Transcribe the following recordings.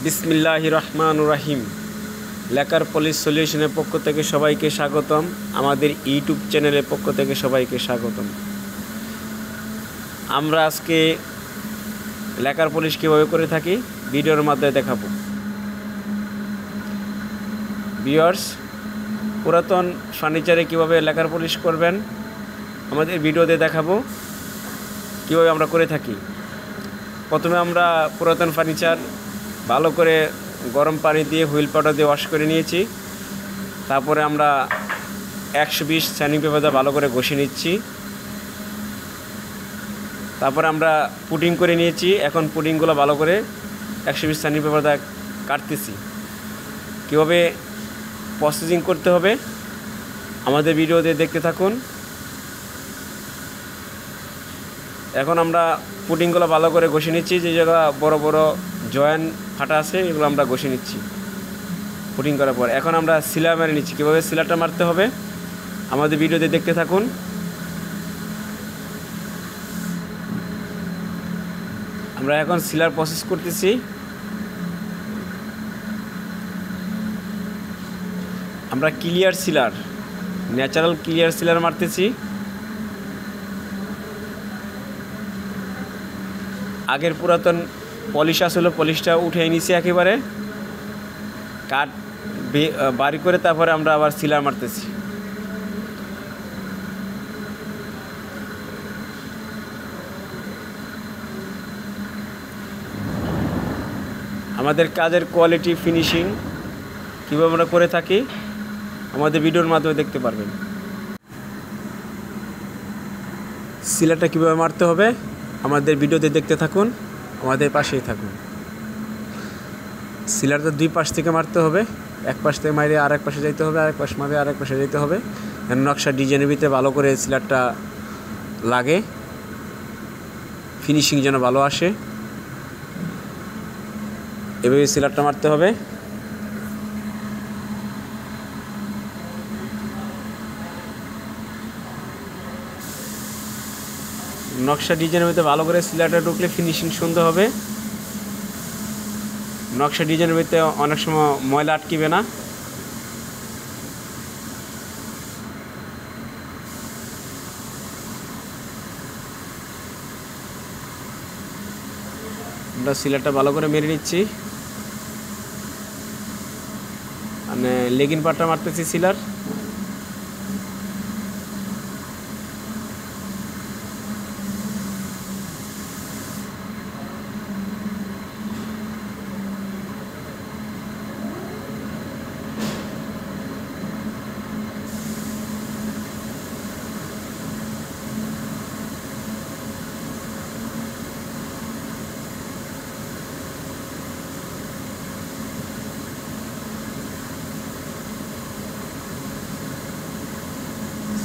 বিসমিল্লাহির রহমানুর রহিম। Lacquer polish সলিউশনের পক্ষ থেকে সবাইকে স্বাগতম। আমাদের ইউটিউব চ্যানেলের পক্ষ থেকে সবাইকে স্বাগতম। আমরা আজকে লেকার পলিশ কীভাবে করে থাকি ভিডিওর মাধ্যমে দেখাবো। ভিউয়ার্স, পুরাতন ফার্নিচারে কীভাবে লেকার পলিশ করবেন আমাদের ভিডিওতে দেখাবো কীভাবে আমরা করে থাকি। প্রথমে আমরা পুরাতন ফার্নিচার ভালো করে গরম পানি দিয়ে হুইল পাউডার দিয়ে ওয়াশ করে নিয়েছি। তারপরে আমরা 120 স্যান্ডিং পেপার দিয়ে ভালো করে ঘষে নিচ্ছি। তারপরে আমরা পুডিং করে নিয়েছি। এখন পুডিংগুলো ভালো করে 120 স্যান্ডিং পেপার দিয়ে কাটতেছি। কীভাবে প্রসেসিং করতে হবে আমাদের ভিডিওতে দেখতে থাকুন। এখন আমরা পুডিংগুলো ভালো করে ঘষে নিচ্ছি। যে জায়গা বড় বড় জয়েন্ট ফাটা আছে এগুলো আমরা ঘষে নিচ্ছি পুডিং করার পর। এখন আমরা সিলার মেরে নিচ্ছি। কীভাবে সিলারটা মারতে হবে আমাদের ভিডিওতে দেখতে থাকুন। আমরা এখন সিলার প্রসেস করতেছি। আমরা clear sealer, natural clear sealer মারতেছি। আগের পুরাতন পলিশ আসলে পলিশটা উঠে নিছি, একেবারে কাট বাড়ি করে তারপরে আমরা আবার সিলার মারতেছি। আমাদের কাজের কোয়ালিটি ফিনিশিং কীভাবে আমরা করে থাকি আমাদের ভিডিওর মাধ্যমে দেখতে পারবেন। সিলারটা কীভাবে মারতে হবে আমাদের ভিডিওতে দেখতে থাকুন, আমাদের পাশেই থাকুন। সিলারটা দুই পাশ থেকে মারতে হবে। এক পাশ থেকে মারে আরেক পাশে যাইতে হবে, আরেক পাশ মারে আরেক পাশে যাইতে হবে। নকশা ডিজাইনের ভিতরে ভালো করে সিলারটা লাগে, ফিনিশিং যেন ভালো আসে। এভাবে সিলারটা মারতে হবে। নকশা ডিজাইনের ভিতরে ভালো করে সিলারটা ঢুকলে ফিনিশিং সুন্দর হবে। নকশা ডিজাইনের ভিতরে অনেক সময় ময়লা আটকিবে না। আমরা সিলারটা ভালো করে মেরে নিচ্ছি। মানে লেগিন পার্টটা মারতেছি সিলার।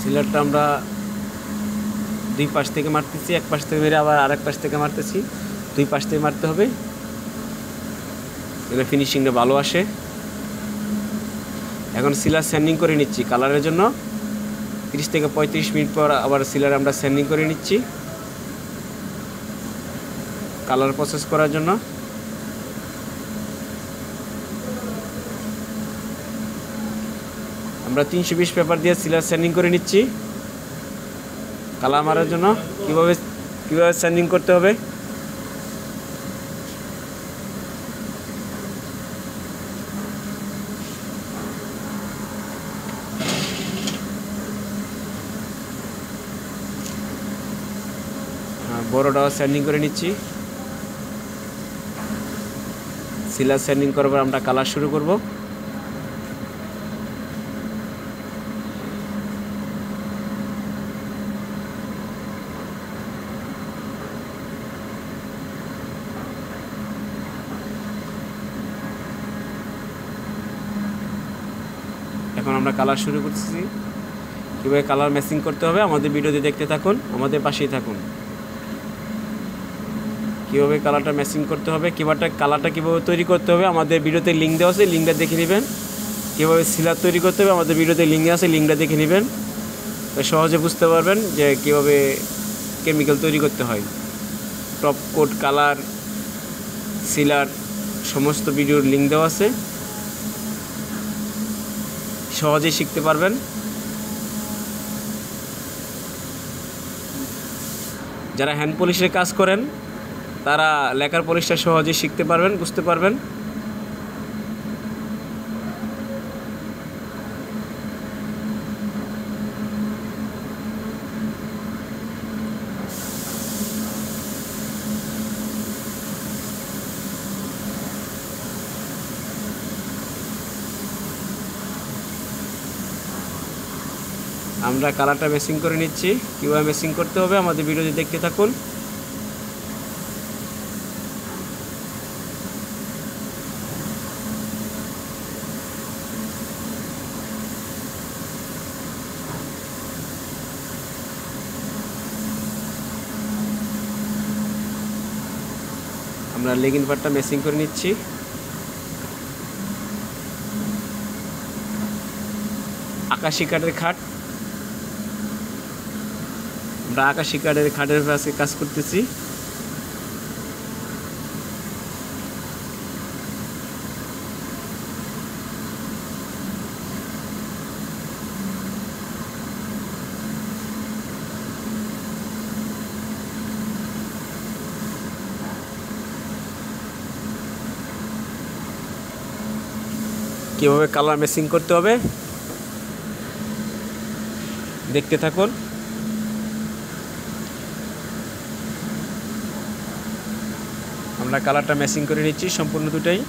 সিলারটা আমরা দুই পাশ থেকে মারতেছি। এক পাশ থেকে মেরে আবার আরেক পাশ থেকে মারতেছি। দুই পাশ থেকে মারতে হবে, এগুলো ফিনিশিংটা ভালো আসে। এখন সিলার স্যান্ডিং করে নিচ্ছি কালারের জন্য। 30 থেকে 35 মিনিট পর আবার সিলার আমরা স্যান্ডিং করে নিচ্ছি কালার প্রসেস করার জন্য। আমরা 320 পেপার দিয়ে সিলার স্যান্ডিং করে নিচ্ছি কালার মারার জন্য। কীভাবে স্যান্ডিং করতে হবে বড়টাও স্যান্ডিং করে নিচ্ছি। সিলার স্যান্ডিং করার পর আমরা কালার শুরু করব। এখন আমরা কালার শুরু করতেছি। কীভাবে কালার ম্যাচিং করতে হবে আমাদের ভিডিওতে দেখতে থাকুন, আমাদের পাশেই থাকুন। কীভাবে কালারটা ম্যাচিং করতে হবে, কালারটা কীভাবে তৈরি করতে হবে আমাদের ভিডিওতে লিঙ্ক দেওয়া আছে, লিঙ্কটা দেখে নেবেন। কীভাবে সিলার তৈরি করতে হবে আমাদের ভিডিওতে লিঙ্ক আছে, লিঙ্কটা দেখে নেবেন। সহজে বুঝতে পারবেন যে কীভাবে কেমিক্যাল তৈরি করতে হয়। টপ কোট, কালার, সিলার সমস্ত ভিডিওর লিঙ্ক দেওয়া আছে, সহজেই শিখতে পারবেন। যারা হ্যান্ড পলিশের কাজ করেন তারা লেকার পলিশটা সহজেই শিখতে পারবেন, বুঝতে পারবেন। আমরা কালারটা মেসিং করে নিচ্ছি। কীভাবে মেসিং করতে হবে আমাদের ভিডিওটি দেখতে থাকুন। আমরা লেগিং পার্টটা মেসিং করে নিচ্ছি। আকাশি কাঠের খাট, আমরা আকাশি কাঠের খাটের পাশে কাজ করতেছি। কিভাবে কালার মেসিং করতে হবে দেখতে থাকুন। আমরা কালারটা মেসিং করে নিচ্ছি সম্পূর্ণ দুটাই।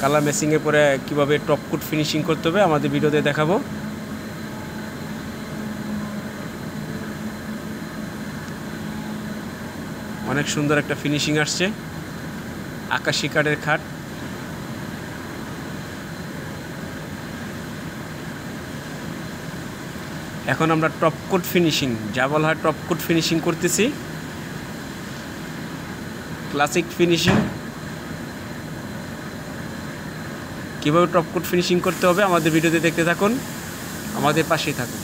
কালার মেসিংয়ের পরে কিভাবে টপ কোট ফিনিশিং করতে হবে আমাদের ভিডিওতে দেখাবো। অনেক সুন্দর একটা ফিনিশিং আসছে আকাশি কাঠের খাট। এখন আমরা টপ কোট ফিনিশিং, যা বলা হয় টপ কোট ফিনিশিং করতেছি, ক্লাসিক ফিনিশিং। কীভাবে টপ কোট ফিনিশিং করতে হবে আমাদের ভিডিওতে দেখতে থাকুন, আমাদের পাশেই থাকুন।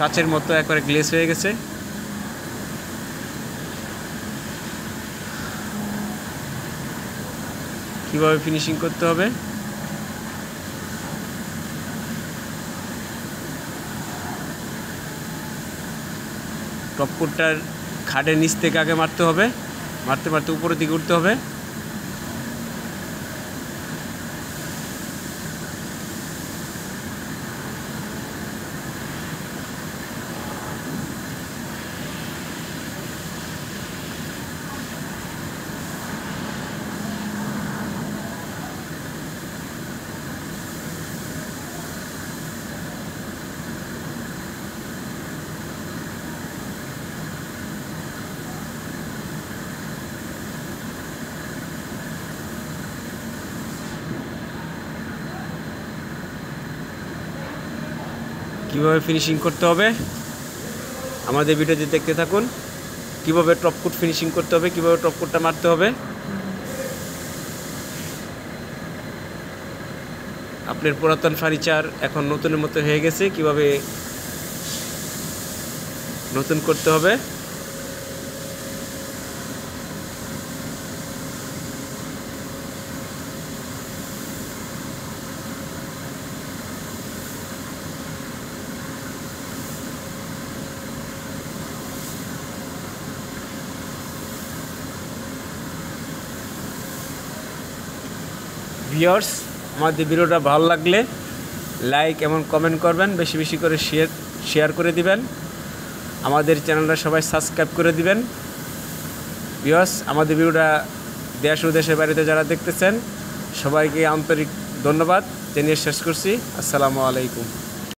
কাচের মতো একবারে গ্লেজ হয়ে গেছে। কীভাবে ফিনিশিং করতে হবে টপ কোটটার খাটের নিচ থেকে আগে মারতে হবে, মারতে মারতে উপরের দিকে উঠতে হবে। কীভাবে ফিনিশিং করতে হবে আমাদের ভিডিওতে দেখতে থাকুন। কীভাবে টপ কোট ফিনিশিং করতে হবে, কীভাবে টপ কোটটা মারতে হবে। আপনার পুরাতন ফার্নিচার এখন নতুনের মতো হয়ে গেছে, কিভাবে নতুন করতে হবে। ভিউয়ার্স, আমাদের ভিডিওটা ভালো লাগলে লাইক এবং কমেন্ট করবেন, বেশি বেশি করে শেয়ার করে দিবেন। আমাদের চ্যানেলটা সবাই সাবস্ক্রাইব করে দিবেন। ভিউয়ার্স, আমাদের ভিডিওটা দেশ ও দেশের বাইরে যারা দেখতেছেন সবাইকে আন্তরিক ধন্যবাদ জানিয়ে শেষ করছি। আসসালামু আলাইকুম।